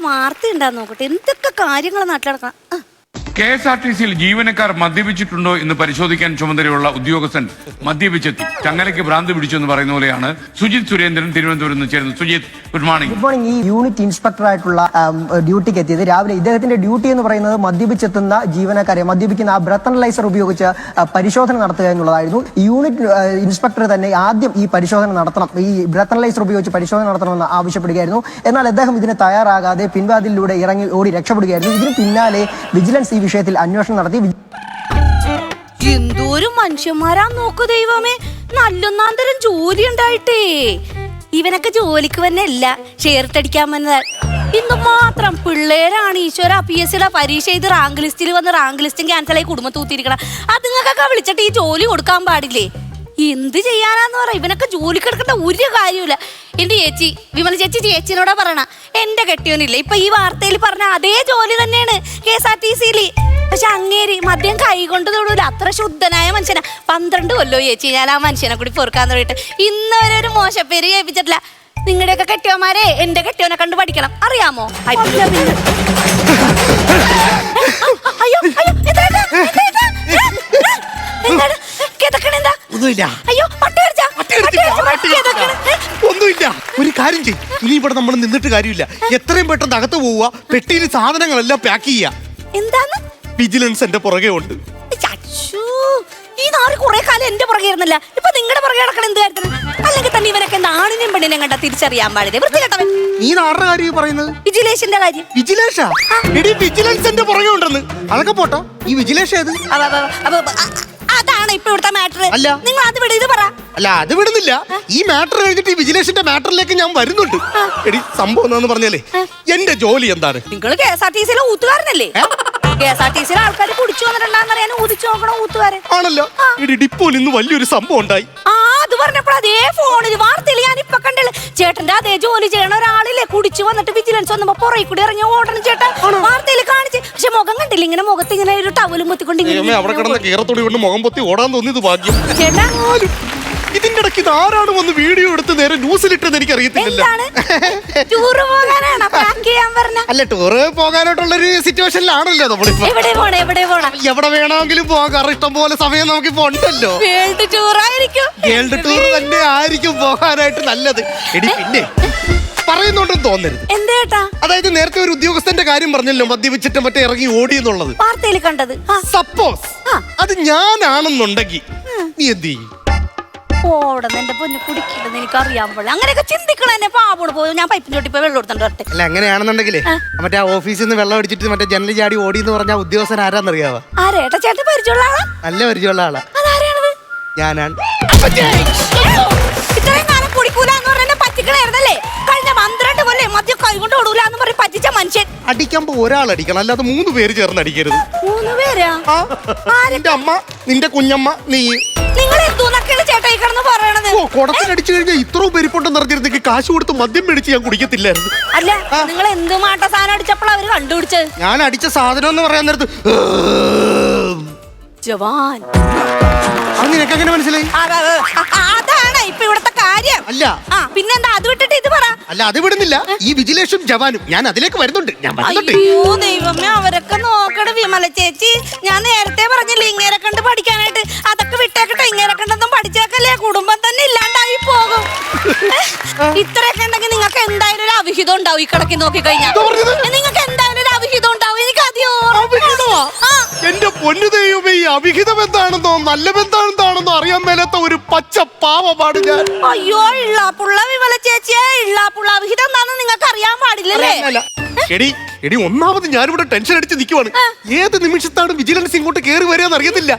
വാർത്ത ഉണ്ടാന്ന് നോക്കട്ടെ. എന്തൊക്കെ കാര്യങ്ങൾ നാട്ടിൽ നടക്കണം. KSRTC-യിൽ ജീവനക്കാർ മദ്യപിച്ചിട്ടുണ്ടോ എന്ന് പരിശോധിക്കാൻ ചുമതലയുള്ള ഉദ്യോഗസ്ഥൻ മദ്യപിച്ചെത്തി. ചങ്ങലയ്ക്ക് ഭ്രാന്ത് പിടിച്ചു എന്ന് പറയുന്ന പോലെയാണ് സുജിത് സുരേന്ദ്രൻ തിരുവനന്തപുരത്ത് നിന്ന് ചേരുന്നത്. Sujith, good morning. Good morning. ഈ യൂണിറ്റ് ഇൻസ്പെക്ടർ ആയിട്ടുള്ള ഡ്യൂട്ടിക്ക് എത്തിയത് രാവിലെ. ഇദ്ദേഹത്തിന്റെ ഡ്യൂട്ടി എന്ന് പറയുന്നത് മദ്യപിച്ചെത്തുന്ന ജീവനക്കാരെ മദ്യപിക്കുന്ന ആ ബ്രത്ത് അനലൈസർ ഉപയോഗിച്ച് പരിശോധന നടത്തുക എന്നുള്ളതായിരുന്നു. ഈ യൂണിറ്റ് ഇൻസ്പെക്ടർ തന്നെ ആദ്യം ഈ പരിശോധന നടത്തണം, ഈ ബ്രത്ത് അനലൈസർ ഉപയോഗിച്ച് പരിശോധന നടത്തണമെന്ന് ആവശ്യപ്പെടുകയായിരുന്നു. എന്നാൽ അദ്ദേഹം ഇതിന് തയ്യാറാകാതെ പിൻവാതിലൂടെ ഇറങ്ങി ഓടി രക്ഷപ്പെടുകയായിരുന്നു. ഇതിന് പിന്നാലെ വിജിലൻസ് ഈ വിഷയത്തിൽ അന്വേഷണം നടത്തി. എന്തോരം മനുഷ്യന്മാരാ നോക്കു ദൈവമേ. നല്ലൊന്നാന്തരം ജോലി ഉണ്ടായിട്ടേ. ഇവനൊക്കെ ജോലിക്ക് വന്നല്ല, ഷെയർട്ടടിക്കാൻ വന്നതാ. ഇന്ന് മാത്രം പിള്ളേരാണ് ഈശ്വര PSC പരീക്ഷ ചെയ്ത് റാങ്ക് ലിസ്റ്റിൽ വന്ന് റാങ്ക് ലിസ്റ്റും ക്യാൻസൽ ആയി കുടുംബം തൂത്തിരിക്കണം. അതുങ്ങൾക്കൊക്കെ വിളിച്ചിട്ട് ഈ ജോലി കൊടുക്കാൻ പാടില്ലേ? എന്ത് ചെയ്യാനാന്ന് പറ. ഇവനൊക്കെ ജോലിക്ക് എടുക്കേണ്ട ഒരു കാര്യമില്ല. എന്റെ ചേച്ചി വിമല ചേച്ചിനോടാ പറയണ. എന്റെ കെട്ടിയോനില്ല ഇപ്പൊ ഈ വാർത്തയിൽ പറഞ്ഞ അതേ ജോലി തന്നെയാണ് KSRTC-യിൽ. പക്ഷെ അങ്ങേര് മദ്യം കൈകൊണ്ട് തൊടൂല. അത്ര ശുദ്ധനായ മനുഷ്യനാ. 12 കൊല്ലോ ചേച്ചി ഞാൻ ആ മനുഷ്യനെ കൂടി പൊറുക്കാൻ തുടങ്ങിയിട്ട് ഇന്നവരെ ഒരു മോശപ്പേര് കേൾപ്പിച്ചിട്ടില്ല. നിങ്ങളുടെയൊക്കെ കെട്ടിയോന്മാരെ എന്റെ കെട്ടിയോനെ കണ്ട് പഠിക്കണം. അറിയാമോ? അയ്യോ ഒന്നുമില്ല. ഒരു കാര്യം ചെയ്യും, ഇനി ഇവിടെ നമ്മൾ നിന്നിട്ട് കാര്യമില്ല. എത്രയും പെട്ടെന്ന് അകത്ത് പോവുക, പെട്ടിയിൽ സാധനങ്ങളെല്ലാം പാക്ക് ചെയ്യുക. എന്താന്ന്? വിജിലൻസ് എന്റെ പുറകെ ഉണ്ട്. ഈ നാറ് കുറെ കാലം എന്റെ പുറകെ ഇരുന്നില്ല, ഇപ്പൊ നിങ്ങളുടെ പുറകെ നടക്കണം. എന്ത് കാര്യത്തിന്? അല്ലെങ്കിൽ തന്നെ ഇവനൊക്കെ എന്താ ആണിനെയും പെണ്ണിനെയും കണ്ടാ തിരിച്ചറിയാൻ പാടില്ല. വൃത്തികെട്ടവൻ. ഈ നാറിന്റെ കാര്യം പറയുന്നത്? വിജിലേഷന്റെ കാര്യം. വിജിലേഷാ? എടി, വിജിലൻസ് എന്റെ പുറകെ ഉണ്ടെന്ന്. അതൊക്കെ പോട്ടോ, ഈ വിജിലേഷ് ഏത്? അതാണ് ഇപ്പൊ ഇവിടുത്തെ മാറ്റർ. അല്ല, നിങ്ങൾ അത് വിട്, ഇത് പറ. അല്ല, അത് വിടുന്നില്ല. ഈ മാറ്റർ കഴിഞ്ഞിട്ട് ഈ വിജിലേഷന്റെ മാറ്ററിലേക്ക് ഞാൻ വരുന്നുണ്ട്. എടി, സംഭവം എന്താന്ന് പറഞ്ഞാലേ, എന്റെ ജോലി എന്താണ്? നിങ്ങൾ KSRTC-യിലെ ഊത്തുകാരനല്ലേ? KSRTC-യിലെ ആൾക്കാർ കുടിച്ചു വന്നിട്ടുണ്ടാന്നറിയാൻ ഊതിച്ചു നോക്കണ ഊത്തുകാരൻ ആണല്ലോ. ഇടി, ഡിപ്പോയിൽ ഇന്ന് വലിയൊരു സംഭവം ഉണ്ടായി. അത് പറഞ്ഞപ്പോൾ അതേ ഫോണിൽ വാർത്തയിൽ ഞാൻ ഇപ്പൊ കണ്ടല്ലേ. ചേട്ടന്റെ അതേ ജോലി ചെയ്യണ ഒരാളില്ലേ കുടിച്ചു വന്നിട്ട് വിജിലൻസ് വന്നപ്പോ പുറകെ കൂടി ഇറങ്ങി ഓടണം ചേട്ടൻ. വാർത്തയിൽ കാണിച്ച്. പക്ഷെ മുഖം കണ്ടില്ല. ഇങ്ങനെ മുഖത്ത് ഇങ്ങനെ ഒരു ടവലും പൊത്തിക്കൊണ്ട് അവിടെ കിടന്ന കീറത്തോടി കൊണ്ട് മുഖം പൊത്തി ഓടാൻ തോന്നിയത് ഭാഗ്യം. ചേട്ടാ, ഇതിന്റെ ഇടയ്ക്ക് ഇത് ആരാണ് വന്ന് വീഡിയോ എടുത്ത് നേരെ ന്യൂസിലിട്ടെന്ന് എനിക്ക് അറിയത്തില്ല. അല്ല, ടൂറ് പോകാനായിട്ടുള്ളൊരു സിറ്റുവേഷനിലാണല്ലോ നമ്മളിപ്പോ. എവിടെ വേണമെങ്കിലും പോകാം. ഇഷ്ടം പോലെ സമയം നമുക്കിപ്പോ ഉണ്ടല്ലോ. വേൾഡ് ടൂർ തന്നെ ആയിരിക്കും പോകാനായിട്ട് നല്ലത്. എടി, പിന്നെ പറയുന്നുണ്ടെന്ന് തോന്നരുത്. അതായത് നേരത്തെ ഒരു ഉദ്യോഗസ്ഥന്റെ കാര്യം പറഞ്ഞല്ലോ, മദ്യപിച്ചിട്ട് മറ്റേ ഇറങ്ങി ഓടി എന്നുള്ളത്. വാർത്തയിൽ കണ്ടത്. സപ്പോസ് അത് ഞാനാണെന്നുണ്ടെങ്കിൽ നീ എന്ത് ചെയ്യും? എന്റെ പൊന്നു കുടിക്കില്ലെന്ന് എനിക്ക് അറിയാൻ പാടില്ല. അങ്ങനെയൊക്കെ ചിന്തിക്കണം. എന്നെ പാമ്പോട് പോയി ഞാൻ പൈപ്പിന്റെ ചോട്ടി പോയി വെള്ളം എടുത്തോണ്ട്. അല്ല, അങ്ങനെയാണെന്നുണ്ടെങ്കിലേ മറ്റേ ഓഫീസിൽ നിന്ന് വെള്ളം അടിച്ചിട്ട് മറ്റേ ജനൽ ചാടി ഓടി എന്ന് പറഞ്ഞ ഉദ്യോഗസ്ഥൻ ആരാന്നറിയാവോ? ആരേട്ടാ ചേട്ടൻ പരിചയമുള്ള ആളാ? നല്ല പരിചയമുള്ള ആളാ. അതാരാണത്? ഞാനാണ്. ഇത്രയും കാലം കുടിക്കൂല എന്ന് പറഞ്ഞ പറ്റിക്കണായിരുന്നല്ലേ? കഴിഞ്ഞ 12 കൊല്ലം മദ്യം കൈകൊണ്ട് ഓടൂല എന്ന് പറഞ്ഞ് പറ്റിച്ച മനുഷ്യൻ. അടിക്കുമ്പോ ഒരാൾ അടിക്കണം, അല്ലാതെ 3 പേര് ചേർന്ന് അടിക്കരുത്. 3 പേരാ? നിന്റെ അമ്മ, നിന്റെ കുഞ്ഞമ്മ, നീ. നിങ്ങൾ എന്തോന്നൊക്കെയാണ് ചേട്ടാ ഈ കിടന്ന് പറയണത്? കുടത്തിനടിച്ചു കഴിഞ്ഞാൽ ഇത്രയും പെരിപ്പൊട്ടം നിറഞ്ഞിരുന്നെങ്കിൽ കാശ് കൊടുത്ത് മദ്യം മേടിച്ച് ഞാൻ കുടിക്കത്തില്ലായിരുന്നു. അല്ല, നിങ്ങൾ എന്ത് മാട്ട സാധനം അടിച്ചപ്പോൾ അവര് കണ്ടുപിടിച്ചത്? ഞാൻ അടിച്ച സാധനം എന്ന് പറയാൻ നേരത്ത് ജവാൻ. അത് നിനക്ക് എങ്ങനെ മനസ്സിലായി? അതാണ് ഇപ്പൊ ഇവിടത്തെ കാര്യം. അല്ല, പിന്നെന്താ അത് വിട്ടിട്ട് ഇത് പറ. അല്ല, അത് വിടുന്നില്ല. ഈ വിജിലേഷും ജവാനും ഞാൻ അതിലേക്ക് വരുന്നുണ്ട്. അയ്യോ ദൈവമേ, അവരൊക്കെ നോക്കണ വിമല ചേച്ചി. ഞാൻ നേരത്തെ പറഞ്ഞില്ലേ ഇങ്ങനെ കണ്ട് പഠിക്കാനായിട്ട്. അതൊക്കെ വിട്ടേക്കട്ടെ. ഇങ്ങനെ കണ്ടൊന്നും പഠിച്ചേക്കല്ലേ, കുടുംബം തന്നെ ഇല്ലാണ്ടായി പോകും. ഇത്രയൊക്കെ ഉണ്ടെങ്കിൽ നിങ്ങൾക്ക് എന്തായാലും ഒരു അവിഹിതം ഉണ്ടാവും. ഈ കിടക്കി നോക്കി കഴിഞ്ഞാൽ നിങ്ങൾക്ക് എന്തായാലും ഒരു അവിഹിതം ഉണ്ടാവും. എനിക്ക് അതെയോ എന്റെ പൊന്നു ദൈവമേ, ഈ അവിഹിതം എന്താണെന്നോ നല്ല ബന്ധാണെന്നാണെന്നോ അറിയാൻ മേലാത്ത ഒരു പച്ച പാവമാണ് ഞാൻ. അയ്യോ, ഇള്ളാപ്പുള്ള വിമല ചേച്ചിയെ, ഇള്ളാപ്പുള്ള അവിഹിതം എന്താണെന്ന് നിങ്ങൾക്ക് അറിയാൻ പാടില്ലല്ലേ? എടി, ഒന്നാമത് ഞാനിവിടെ ടെൻഷൻ അടിച്ച് നിൽക്കുവാണ്. ഏത് നിമിഷത്താണ് വിജിലൻസ് ഇങ്ങോട്ട് കയറി വരികയെന്ന് അറിയത്തില്ല.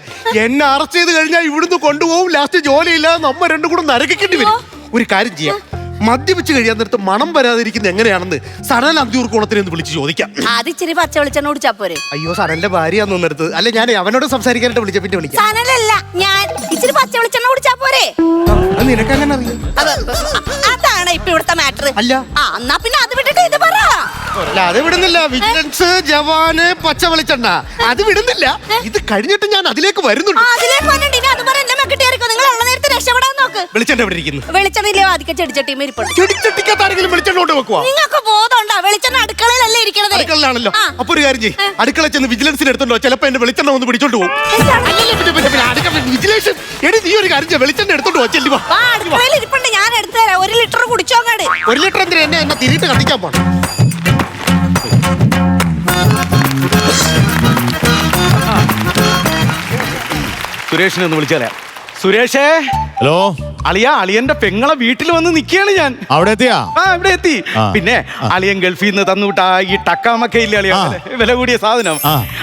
എന്നെ അറസ്റ്റ് ചെയ്ത് കഴിഞ്ഞാൽ ഇവിടുന്ന് കൊണ്ടുപോകും. ലാസ്റ്റ് ജോലിയില്ലാതെ നമ്മ രണ്ടും കൂടെ നരകിക്കേണ്ടി വരും. ഒരു കാര്യം ചെയ്യാം, മദ്യപിച്ച് കഴിയാൻ നേരത്ത് മണം വരാതിരിക്കുന്നത് എങ്ങനെയാണെന്ന് സനൽ അന്തിയൂർക്കോണത്തിനെ ഒന്ന് വിളിച്ച് ചോദിക്കാം. ആദ്യം പച്ച വെളിച്ചെണ്ണ കുടിച്ചാ പോരെ? അയ്യോ, സനലിന്റെ ഭാര്യയാന്ന് തോന്നെടുത്ത്. അല്ല, ഞാൻ അവനോട് സംസാരിക്കാനായിട്ട് വിളിച്ച പിന്നെ വിളിക്കാം. സനലല്ല ഞാൻ. ഇച്ചിരി പച്ച വെളിച്ചെണ്ണ കുടിച്ചാ പോരെ? നിനക്ക് അങ്ങനെ അറിയാം? അതാണ് ഇപ്പൊ ഇവിടുത്തെ മാറ്റർ. അല്ല, എന്നാ പിന്നെ അത് വിട്ടിട്ട് ഇത് പറ. അല്ല, അത് വിടുന്നില്ല. വിജിലൻസ്, ജവാന്, പച്ച വെളിച്ചെണ്ണ അത് വിടുന്നില്ല. ഇത് കഴിഞ്ഞിട്ട് ഞാൻ അതിലേക്ക് വരുന്നുണ്ട്. അതിലേക്ക് വന്നിട്ട് അത് പറ. എന്നെ മെക്കിട്ടേറിക്കോ. നിങ്ങൾ ഉള്ള നേരത്തെ രക്ഷപ്പെടാൻ നോക്ക്. വെളിച്ചെണ്ണ എവിടെ ഇരിക്കുന്നു? വെളിച്ചെണ്ണയിലെ ആദ്യം ചെടിച്ചട്ടി മേരിപ്പുണ്ട്. ചെടിച്ചട്ടിക്കകത്ത് ആരെങ്കിലും വെളിച്ചെണ്ണ കൊണ്ട് വെക്കുവാ? നിങ്ങൾക്ക് ബോധമുണ്ടോ? വെളിച്ചെണ്ണ അടുക്കളയിലല്ലേ ഇരിക്കണത്. അടുക്കളയിലാണല്ലോ. ആ. അപ്പൊ ഒരു കാര്യം ചെയ്യ്, അടുക്കള ചെന്ന് വിജിലൻസിന് എടുത്തോണ്ടോ, ചിലപ്പോ എന്റെ വെളിച്ചെണ്ണ ഒന്ന് പിടിച്ചോണ്ട് പോകും. വിജിലൻസ് എടി നീ ഒരു കാര്യം ചെയ്യ്, വെളിച്ചെണ്ണ എടുത്തോണ്ട് പോ, ചെല്ലി വാ. ആ, അടുക്കളയിൽ ഇരിപ്പുണ്ട്, ഞാൻ എടുത്തു തരാം. 1 ലിറ്റർ കുടിച്ചോങ്ങാട്. 1 ലിറ്റർ എന്തിനാ എന്നെ തിരിയിട്ട് കത്തിക്കാൻ പോണം. സുരേഷിനെ ഒന്ന് വിളിച്ചാലേ. സുരേഷേ, ഹലോ, അളിയന്റെ പെങ്ങളെ വീട്ടിൽ വന്ന് നിൽക്കുകയാണ് ഞാൻ. അവിടെ എത്തിയാ? ആ, ഇവിടെ എത്തി. പിന്നെ അളിയൻ ഗൾഫിൽ നിന്ന് തന്നുവിട്ട ഈ ടക്കാമക്ക ഇല്ലേ അളിയ, വില കൂടിയ സാധനം,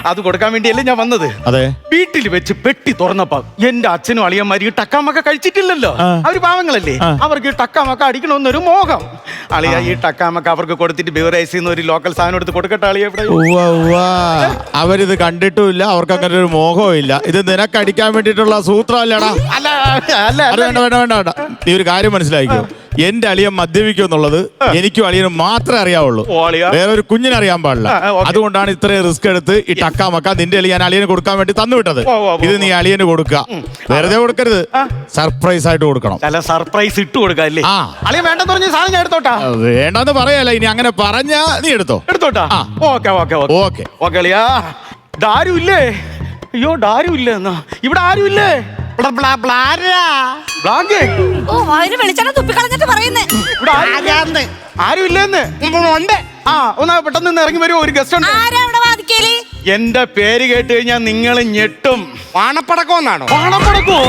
അത് കൊടുക്കാൻ വേണ്ടിയല്ലേ ഞാൻ വന്നത്. അതെ. വീട്ടിൽ വെച്ച് പെട്ടി തുറന്നപ്പോ എന്റെ അച്ഛനും അളിയന്മാരും ഈ ടക്കാമക്ക കഴിച്ചിട്ടില്ലല്ലോ. അവര് പാവങ്ങളല്ലേ, അവർക്ക് ഈ ടക്കാമക്ക അടിക്കണമെന്നൊരു മോഹം. അളിയ ഈ ടക്കാമക്ക അവർക്ക് കൊടുത്തിട്ട് ബിവറേസിൽ ഒരു ലോക്കൽ സാധനം എടുത്ത് കൊടുക്കട്ടെ അളിയ. ഇവിടെ അവരിത് കണ്ടിട്ടുമില്ല, അവർക്ക് അങ്ങനെ ഒരു മോഹവും ഇല്ല. ഇത് നിനക്കടിക്കാൻ വേണ്ടിട്ടുള്ള സൂത്രമല്ലടാ. അല്ല അല്ല വേണ്ട വേണ്ട വേണ്ട വേണ്ട, നീ ഒരു കാര്യം മനസ്സിലാക്കിയോ, എന്റെ അളിയൻ മദ്യപിക്കും എന്നുള്ളത് എനിക്കും അളിയനും മാത്രമേ അറിയാവുള്ളൂ, വേറെ ഒരു കുഞ്ഞിനെ അറിയാൻ പാടില്ല. അതുകൊണ്ടാണ് ഇത്രയും റിസ്ക് എടുത്ത് ഈ ടക്കാമക്ക നിന്റെ ഞാൻ അളിയന് കൊടുക്കാൻ വേണ്ടി തന്നുവിട്ടത്. ഇത് നീ അളിയന് കൊടുക്കുക, വെറുതെ കൊടുക്കരുത്, സർപ്രൈസ് ആയിട്ട് കൊടുക്കണം. അല്ല, സർപ്രൈസ് ഇട്ട് കൊടുക്കല്ലേ. അളിയ വേണ്ടെന്ന് പറഞ്ഞ സാധനം ഞാൻ എടുത്തോട്ടാ. വേണ്ടെന്ന് പറയല്ല, ഇനി അങ്ങനെ പറഞ്ഞാ നീ എടുത്തോട്ടാ. ഓക്കെ ഓക്കെ ഓക്കെ ഓക്കെ അളിയാ. ആരും ഇല്ലേ? അയ്യോ, ആരും ഇല്ല. എന്നാ ഇവിടെ ആരും ഇല്ലേ? ഓ, അതിന് വെളിച്ചെണ്ണ തുപ്പിക്കളഞ്ഞിട്ട് പറയുന്നേ. ആരും ഇല്ലെന്ന് ഉണ്ട്. ആ, ഒന്ന് പെട്ടെന്ന് നിന്ന് ഇറങ്ങി വരുമോ? ഒരു ഗസ്റ്റ് ഉണ്ട്. ആരാ ഇവിടെ വാദിക്കല്? എന്റെ പേര് കേട്ട് കഴിഞ്ഞാൽ നിങ്ങൾ ഞെട്ടും. വാണപ്പടക്കം എന്നാണോ? വാണപ്പടക്കോ?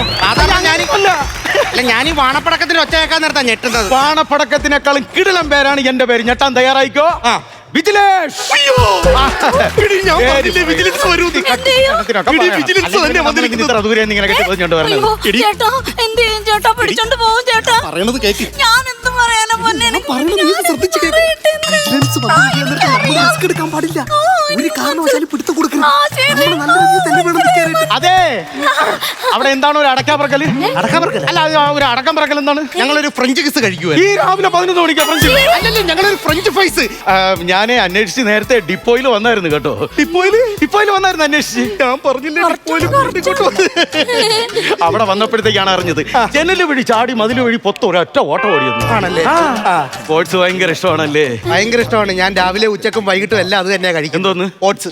ഞാൻ ഈ വാണപ്പടക്കത്തിന് ഒച്ച കേൾക്കാൻ നിർത്താൻ ഞെട്ടുന്നത്. വാണപ്പടക്കത്തിനേക്കാളും കിടിലം പേരാണ് എന്റെ പേര്. ഞെട്ടാൻ തയ്യാറായിക്കോ? വിജിലേഷ്. ഞാൻ എന്ത് പറയാനാ പൊന്നെ? അതെ, അവിടെ എന്താണ് ഒരു അടക്കാപ്പറക്കല്? അല്ല, ഒരു അടക്കം പറക്കൽ എന്താണ്? ഞങ്ങളൊരു ഫ്രഞ്ച് കിസ് കഴിക്കുക ഈ രാവിലെ 11 മണിക്കാ. ഫ്രഞ്ച് അല്ലല്ലേ, ഞങ്ങളൊരു ഫ്രഞ്ച് ഫ്രൈസ്. ഞാനേ അന്വേഷിച്ച് നേരത്തെ ഡിപ്പോയിൽ വന്നായിരുന്നു കേട്ടോ. ഡിപ്പോയിൽ വന്നായിരുന്നു അന്വേഷിച്ച്. ഞാൻ പറഞ്ഞില്ലേ, അവിടെ വന്നപ്പോഴത്തേക്കാണ് അറിഞ്ഞത്. ജനല് വഴി ചാടി മതില് വഴി ഒരൊറ്റ ഓട്ടം ഓടിയെന്ന്. ആണല്ലേ? സ്പോർട്സ് ഭയങ്കര ഇഷ്ടമാണല്ലേ? ഭയങ്കര ഇഷ്ടമാണ്. ഞാൻ രാവിലെ ഉച്ചക്കും വൈകിട്ടും എല്ലാം അത് തന്നെയാ കഴിക്കും. എന്തോന്ന്? ഓട്സ്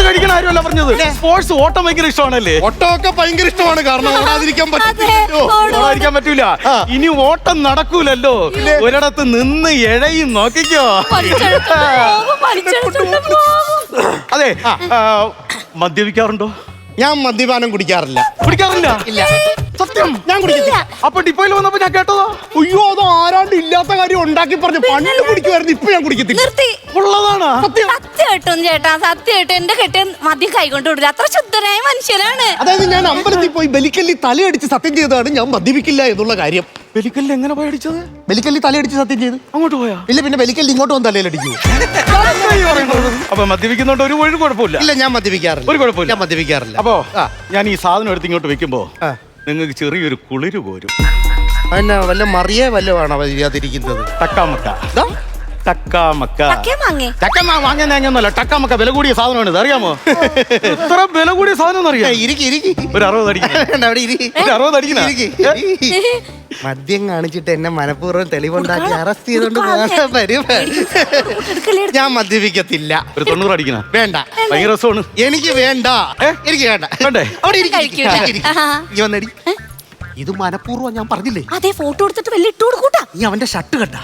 കഴിക്കണ ആരുമല്ല പറഞ്ഞത്. സ്പോർട്സ് ഓട്ടം ഭയങ്കര ഇഷ്ടമാണല്ലേ? ഓട്ടമൊക്കെ ഭയങ്കര ഇഷ്ടമാണ്, കാരണം ഓടാതിരിക്കാൻ പറ്റൂല. ഇനി ഓട്ടം നടക്കൂലല്ലോ, ഒരിടത്ത് നിന്ന് ഇഴയും. നോക്കിക്കോ. അതെ, മദ്യപിക്കാറുണ്ടോ? ഞാൻ മദ്യപാനം കുടിക്കാറില്ല. ഇല്ല. സത്യം, ഞാൻ കുടിക്കത്തില്ല. അപ്പൊ ഡിപ്പോയിൽ വന്നപ്പോ ഞാൻ കേട്ടതോ, അയ്യോ, അത് ആരാണ്ട് ഇല്ലാത്ത കാര്യം ഉണ്ടാക്കി പറഞ്ഞു. പണ്ട് കുടിക്കുമായിരുന്നു, ഇപ്പൊ ഞാൻ കുടിക്കത്തില്ല. ഉള്ളതാണ് സത്യമായിട്ടും ചേട്ടാ, സത്യമായിട്ടും എന്റെ കെട്ടിയൻ മദ്യം കൈകൊണ്ട് വിടില്ല. അത്ര ശുദ്ധനായ മനുഷ്യനാണ്. അതായത് ഞാൻ അമ്പലത്തിൽ പോയി ബലിക്കല്ലി തലയടിച്ച് സത്യം ചെയ്തതാണ് ഞാൻ മദ്യപിക്കില്ല എന്നുള്ള കാര്യം. ബലിക്കല്ലി എങ്ങനെ പോയി അടിച്ചത്? ബലിക്കല്ലി തലയടിച്ച് സത്യം ചെയ്ത് അങ്ങോട്ട് പോയാ? ഇല്ല, പിന്നെ ബലിക്കല്ലി ഇങ്ങോട്ട് വന്ന് തലയിലടിക്കൂ. അപ്പൊ മദ്യപിക്കുന്നോണ്ട് ഒരു കുഴപ്പമില്ല. ഇല്ല, ഞാൻ മദ്യപിക്കാറില്ല. ഒരു കുഴപ്പമില്ല, മദ്യപിക്കാറില്ല. അപ്പോ ഞാൻ ഈ സാധനം എടുത്ത് ഇങ്ങോട്ട് വെക്കുമ്പോ നിങ്ങൾക്ക് ചെറിയൊരു കുളിര് പോരും. പിന്നെ വല്ല മറിയേ വല്ലതാണോ വരിയാതിരിക്കുന്നത്? ടക്കാമക്ക. വാങ്ങുന്നല്ല, ടക്കാമക്ക വില കൂടിയ സാധനമാണ്. ഇത് അറിയാമോ? എത്ര വില കൂടിയ സാധനം അറിയാം? ഒരു 60 അടിക്കുന്ന. മദ്യം കാണിച്ചിട്ട് എന്നെ മനഃപൂർവ്വം തെളിവുണ്ടാക്കി അറസ്റ്റ് ചെയ്തോണ്ട് ഞാൻ മദ്യപിക്കത്തില്ല. ഒരു 90 അടിക്കണ? വേണ്ട, ഭയങ്കര രസമാണ്. എനിക്ക് വേണ്ട. എനിക്ക് വേണ്ട. വന്നടി. ഇത് മനഃപൂർവ്വം ഞാൻ പറഞ്ഞില്ലേ? അതെ, ഫോട്ടോ എടുത്തിട്ട് വലിയ ഇട്ട് കൊടുക്കൂട്ടാ. നീ അവന്റെ ഷർട്ട് കണ്ടാ?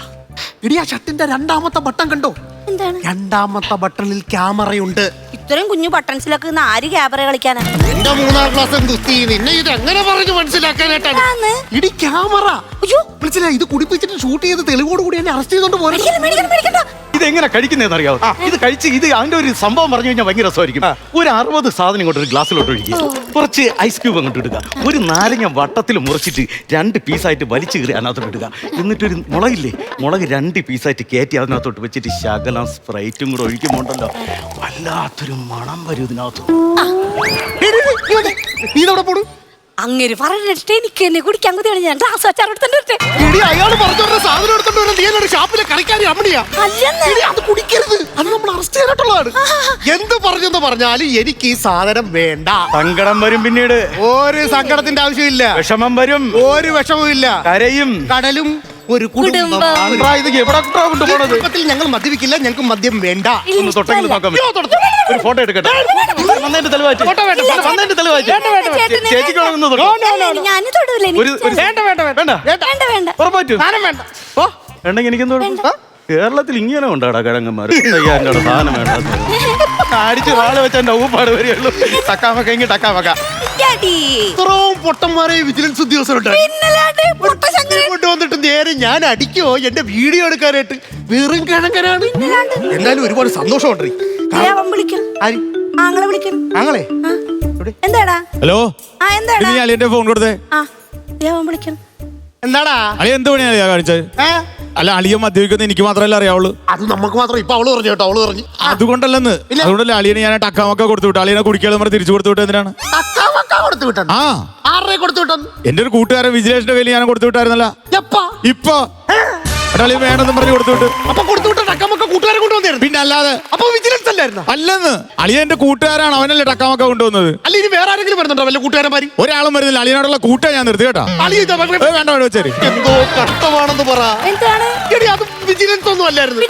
ഇടി, ആ ഷർട്ടിന്റെ 2ാമത്തെ ബട്ടൺ കണ്ടോ? എന്താണ്? 2ാമത്തെ ബട്ടണിൽ ക്യാമറയുണ്ട്. ഇത്രയും കുഞ്ഞു ബട്ടൺസിലൊക്കെ ആര് ക്യാമറ കളിക്കാനാ? എന്റെ 3ാം ക്ലാസ് നിന്നെ ഇത് എങ്ങനെ പറഞ്ഞു മനസ്സിലാക്കാനായിട്ടാണ്? ഇടി, ക്യാമറ. അയ്യോ, മനസ്സിലായി. ഇത് കുടിപ്പിച്ചിട്ട് ഷൂട്ട് ചെയ്ത് തെളിവോട് കൂടി എന്നെ അറസ്റ്റ് ചെയ്തോണ്ട് പോരാ. ഇതെങ്ങനെ കഴിക്കുന്നതെന്ന് അറിയാവോ? ഇത് കഴിച്ച് ഇത് അതിന്റെ ഒരു സംഭവം പറഞ്ഞു കഴിഞ്ഞാൽ ഭയങ്കര രസമായിരിക്കും. ഒരു 60 സാധനം കൊണ്ട് ഒരു ഗ്ലാസ്സിലോട്ട് ഒഴിക്കുക, കുറച്ച് ഐസ് ക്യൂബ് അങ്ങോട്ട് ഇടുക, ഒരു നാരങ്ങ വട്ടത്തിൽ മുറിച്ചിട്ട് 2 പീസായിട്ട് വലിച്ചു കയറി അതിനകത്തോട്ട് ഇടുക, എന്നിട്ടൊരു മുളകില്ലേ, മുളക് 2 പീസായിട്ട് കയറ്റി അതിനകത്തോട്ട് വെച്ചിട്ട് ശകലം സ്പ്രൈറ്റും കൂടെ ഒഴിക്കുമ്പോണ്ടല്ലോ, വല്ലാത്തൊരു മണം വരും ഇതിനകത്ത്. ഇതവിടെ പോടും. അങ്ങനെ പറഞ്ഞിട്ട് എനിക്ക് എന്നെ കുടിക്കാൻ കുതിയാണ്. ഞാൻ ഗ്ലാസ് വെച്ചാൽ അയാൾ പറഞ്ഞ സാധനം എടുത്തോണ്ട് ഷാപ്പിലെ കറിക്കാരി അമ്മണിയാ. അത് കുടിക്കരുത്, അത് നമ്മൾ അറസ്റ്റ് ചെയ്തിട്ടുള്ളതാണ്. എന്ത് പറഞ്ഞെന്ന് പറഞ്ഞാലും എനിക്ക് ഈ സാധനം വേണ്ട. സങ്കടം വരും. പിന്നീട് ഒരു സങ്കടത്തിന്റെ ആവശ്യമില്ല. വിഷമം വരും. ഒരു വിഷമവും ഇല്ല. കരയും കടലും ഒരു കുടുംബം. ആണ്ട്രാ, ഇത് എവിടെ കൊണ്ടുപോണത്? കുടുംബത്തിൽ ഞങ്ങൾ മദ്യപിക്കില്ല, ഞങ്ങൾക്ക് മദ്യം വേണ്ട. ഒന്ന് തൊട്ടെങ്കിലും നോക്കാൻ പറ്റും. ഒരു ഫോട്ടോ എടുക്കട്ടെ. വന്നതിന്റെ തെളിവായിട്ട്. ഫോട്ടോ വേണ്ട, വന്നതിന്റെ തെളിവായിട്ട്. ചേട്ടന് ചേച്ചിക്ക് വേണമെന്ന് തൊട്ടോ. ഞാൻ തൊടൂല, ഒരു വേണ്ട വേണ്ട വേണ്ട വേണ്ട വേണ്ട. ഉറപ്പായിട്ടു സാധനം വേണ്ട. ഓ വേണ്ടെങ്കിൽ എനിക്കെന്തോ കേരളത്തിൽ ഇങ്ങനെ ഉണ്ടാടാ കിഴങ്ങന്മാർ സാധനം വേണ്ട അടിച്ച് വാള് വെച്ച എന്റെ ഊപ്പാട് വരികയുള്ളൂ. ടക്കാമക്ക ഇങ്ങ് ടക്കാമക്ക. ഡാഡി. ഇത്രയും പൊട്ടന്മാരെ വിജിലൻസ് ഉദ്യോഗസ്ഥരുണ്ട്. പിന്നല്ലാണ്ട് പൊട്ടശങ്കരൻ. കൊണ്ടുവന്നിട്ട് നേരെ ഞാൻ അടിക്കോ എന്റെ വീഡിയോ എടുക്കാനായിട്ട് വെറും കിഴങ്ങനാണ്. എന്തായാലും ഒരുപാട് സന്തോഷമുണ്ട്. അവൻ വിളിക്കണം, ആങ്ങളെ വിളിക്കണം. ആങ്ങളെ ആ. എന്താടാ? ഹലോ, ആ എന്താടാ? നീ അളിയന്റെ ഫോൺ കൊടുത്തേ. ആ അവൻ വിളിക്കണം. എന്താടാ അളിയ എന്ത് പണിയാണ് കാണിച്ചത്? അല്ല, അളിയൻ മദ്യപിക്കുന്നത് എനിക്ക് മാത്രമല്ല അറിയാവുള്ളൂ. അത് നമുക്ക് മാത്രം. ഇപ്പൊ അവള് പറഞ്ഞു കേട്ടോ, അവള് പറഞ്ഞു. അതുകൊണ്ടല്ലെന്ന്. അതുകൊണ്ടല്ലേ അളിയനെ ഞാൻ ടക്കാമക്ക കൊടുത്തു വിട്ടു. അളിയനെ കുടിക്കാതെ നമ്മൾ തിരിച്ചു കൊടുത്തു വിട്ടത് എന്തിനാണ്? കൊടുത്തു വിട്ടു. ആ, ആരുടെ കൊടുത്തു വിട്ടു? എന്റെ ഒരു കൂട്ടുകാരൻ വിജിലേഷിന്റെ കയ്യിൽ ഞാൻ കൊടുത്തു വിട്ടായിരുന്നല്ല. ഇപ്പൊ അളിയൻ വേണമെന്ന് പറഞ്ഞ് കൊടുത്തു വിട്ടു. അപ്പൊ കൊടുത്തു വിട്ട ടക്കാമക്ക കൂട്ടുകാരെ കൊണ്ടുവന്നായിരുന്നു. പിന്നെ അല്ലാതെ അപ്പൊ വിജിലൻസ് അല്ലായിരുന്നു? അല്ലെന്ന്. അളിയൻ എന്റെ കൂട്ടുകാരാണ്, അവനല്ലേ ടക്കാമക്ക കൊണ്ടുവന്നത്. അല്ല, ഇനി വേറെ ആരെങ്കിലും വരുന്നുണ്ടോ? വല്ല കൂട്ടുകാരന്മാര്? ഒരാളും വരുന്നില്ല. അളിയനോടുള്ള കൂട്ട ഞാൻ നിർത്തി കേട്ടോ. വേണ്ട വേണ്ട വെച്ചേരി. എന്തോ കഷ്ടമാണെന്ന് പറ. എന്താണ്? എടി, അത് വിജിലൻസ് ഒന്നും അല്ലായിരുന്നു.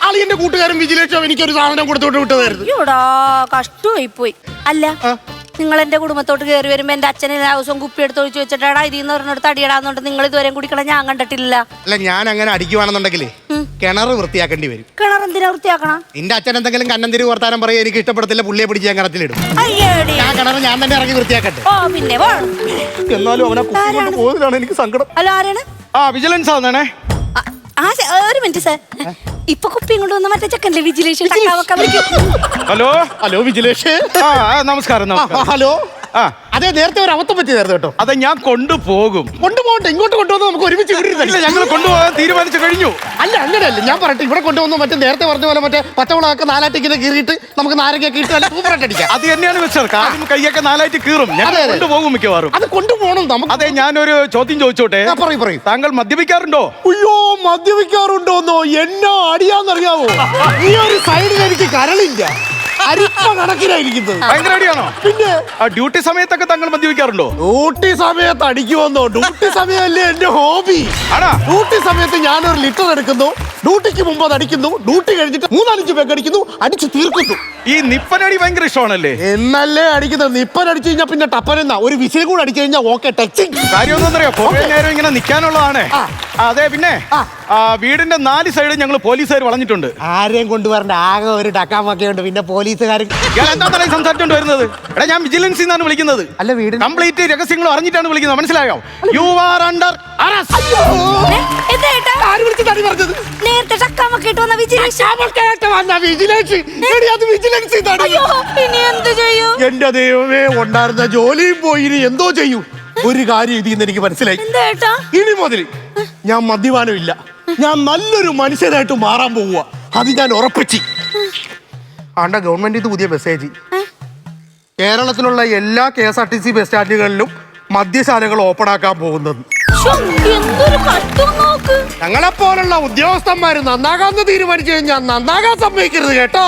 അളിയന്റെ കൂട്ടുകാരൻ വിജിലേഷോ എനിക്കൊരു സാധനം കൊടുത്തോട്ട് വിട്ടതായിരുന്നു. അയ്യോടാ, കഷ്ടമായി പോയി. അല്ല, നിങ്ങൾ എന്റെ കുടുംബത്തോട്ട് കയറി വരുമ്പോ എന്റെ അച്ഛനെ ദിവസം കുപ്പി എടുത്ത് ഒഴിച്ച് വെച്ചിട്ടാടാ ഇതിന്ന് പറഞ്ഞെടുത്ത് അടിയടാന്നുണ്ട്. നിങ്ങൾ ഇതുവരെ കുടിക്കണം ഞാൻ കണ്ടിട്ടില്ല. അല്ല, ഞാൻ അങ്ങനെ അടിക്കുവാണെന്നുണ്ടെങ്കിലേ കിണർ വൃത്തിയാക്കേണ്ടി വരും. കിണർ എന്തിനാ വൃത്തിയാക്കണം? നിന്റെ അച്ഛൻ എന്തെങ്കിലും കന്നന്തിരി വർത്താനം പറയാൻ എനിക്ക് ഇഷ്ടപ്പെടത്തില്ല. പുള്ളിയെ പിടിച്ച് ഞാൻ കിണറ്റിലിടും. അയ്യേടി. ഞാൻ കിണർ ഞാൻ തന്നെ ഇറങ്ങി വൃത്തിയാക്കട്ടെ. ഓ പിന്നെ വേണം. എന്നാലും അവനെ പോയതാണ് എനിക്ക് സങ്കടം. ഹലോ, ആരാണ്? ആ, വിജിലൻസ് ആണേ. ഒരു മിനിറ്റ് സാർ. ഇപ്പൊ കുപ്പിയും കൊണ്ട് വന്ന മറ്റേ ചെക്കല്ലേ വിജിലേഷൻ? Hello hello Vijilesh. നമസ്കാരം. ഹലോ. അതെ, നേരത്തെ ഒരു അബദ്ധം പറ്റിയതായിരുന്നു കേട്ടോ. അതെ, ഞാൻ കൊണ്ടുപോകും. കൊണ്ടുപോകട്ടെ, ഇങ്ങോട്ട് കൊണ്ടുവന്ന് നമുക്ക് ഒരുമിച്ച് വിടരുതല്ലേ? ഞങ്ങൾ കൊണ്ടുപോകാൻ തീരുമാനിച്ചു കഴിഞ്ഞു. അല്ല, അങ്ങനെയല്ല ഞാൻ പറയട്ടെ. ഇവിടെ കൊണ്ടുവന്ന് മറ്റേ നേരത്തെ പറഞ്ഞ പോലെ മറ്റേ പച്ചമുളകൊക്കെ നാലാട്ടിങ്ങനെ കീറിയിട്ട് നമുക്ക് നാരങ്ങയൊക്കെ ഇട്ട് നല്ല സൂപ്പറായിട്ട് അടിക്കാം. അത് തന്നെയാണ് മിസ്റ്റർ. കാലും കൈയൊക്കെ നാലായിട്ട് കീറും. ഞാൻ കൊണ്ടുപോകും മിക്കവാറും. അത് കൊണ്ടുപോകണം നമുക്ക്. അതെ, ഞാനൊരു ചോദ്യം ചോദിച്ചോട്ടെ? പറയും. താങ്കൾ മദ്യപിക്കാറുണ്ടോ? അയ്യോ, മദ്യപിക്കാറുണ്ടോന്നോ? എന്നോ അടിയാന്നറിയാവോ? ഈ ഒരു സൈഡിൽ എനിക്ക് കരളില്ല, അരിപ്പ കണക്കിനായിരിക്കുന്നത്. ഭയങ്കര അടിയാണോ? പിന്നെ ഡ്യൂട്ടി സമയത്തൊക്കെ താങ്കൾ മദ്യപിക്കാറുണ്ടോ? ഡ്യൂട്ടി സമയത്ത് അടിക്കുമെന്നോ? ഡ്യൂട്ടി സമയമല്ലേ എന്റെ ഹോബി. ഡ്യൂട്ടി സമയത്ത് ഞാനൊരു ലിറ്റർ എടുക്കുന്നു, ഡ്യൂട്ടിക്ക് മുമ്പ് അത് അടിക്കുന്നു, ഡ്യൂട്ടി കഴിഞ്ഞിട്ട് 3-5 പേക്ക് അടിക്കുന്നു, അടിച്ച് തീർക്കുന്നു. ഈ നിപ്പനടി ഭയങ്കര ഇഷ്ടമാണല്ലേ? എന്നല്ലേ അടിക്കുന്നത്. നിപ്പൻ അടിച്ചു കഴിഞ്ഞാൽ പിന്നെ ടപ്പനെന്നാ. ഒരു വിസിൽ കൂടെ അടിച്ചു കഴിഞ്ഞാൽ ഓക്കെ ടച്ചിങ്. കാര്യം ഒന്നറിയോ, കുറെ നേരം ഇങ്ങനെ നിൽക്കാനുള്ളതാണ്. അതെ, പിന്നെ വീടിന്റെ 4 സൈഡും ഞങ്ങൾ പോലീസുകാർ വളഞ്ഞിട്ടുണ്ട്. ആരെയും കൊണ്ടുവരണ്ട, ആകെ ഒരു ടക്കാമൊക്കെയുണ്ട്. പിന്നെ പോലീസുകാരൻ എന്താണ് സംസാരിച്ചോണ്ട് വരുന്നത്? എടാ, ഞാൻ വിജിലൻസിൽ നിന്നാണ് വിളിക്കുന്നത്. അല്ല, വീട് കംപ്ലീറ്റ് രഹസ്യങ്ങൾ അറിഞ്ഞിട്ടാണ് വിളിക്കുന്നത്. മനസ്സിലായോ? You are under arrest. നേരത്തെ ചക്കാമൊക്കെ ഇട്ട് വന്ന വിജിലേഷൻ. ഇനി എന്ത് ചെയ്യൂ? എന്റെ ദൈവമേ, ഉണ്ടായിരുന്ന ജോലിയും പോയി. ഇനി എന്തോ ചെയ്യൂ? ഒരു കാര്യം ഇതിൽ നിന്ന് എനിക്ക് മനസ്സിലായി. ഇനി മുതൽ ഞാൻ മദ്യപാനം ഇല്ല. ഞാൻ നല്ലൊരു മനുഷ്യനായിട്ട് മാറാൻ പോവുക. അത് ഞാൻ ഉറപ്പിച്ചു. ആണ്ട ഗവൺമെന്റ് ഇത് പുതിയ മെസ്സേജ്. കേരളത്തിലുള്ള എല്ലാ KSRTC ബസ് സ്റ്റാൻഡുകളിലും മദ്യശാലകൾ ഓപ്പൺ ആക്കാൻ പോകുന്നത്. ഞങ്ങളെപ്പോലുള്ള ഉദ്യോഗസ്ഥന്മാര് നന്നാകാന്ന് തീരുമാനിച്ചു കഴിഞ്ഞാൽ നന്നാകാൻ സമ്മതിക്കരുത് കേട്ടോ.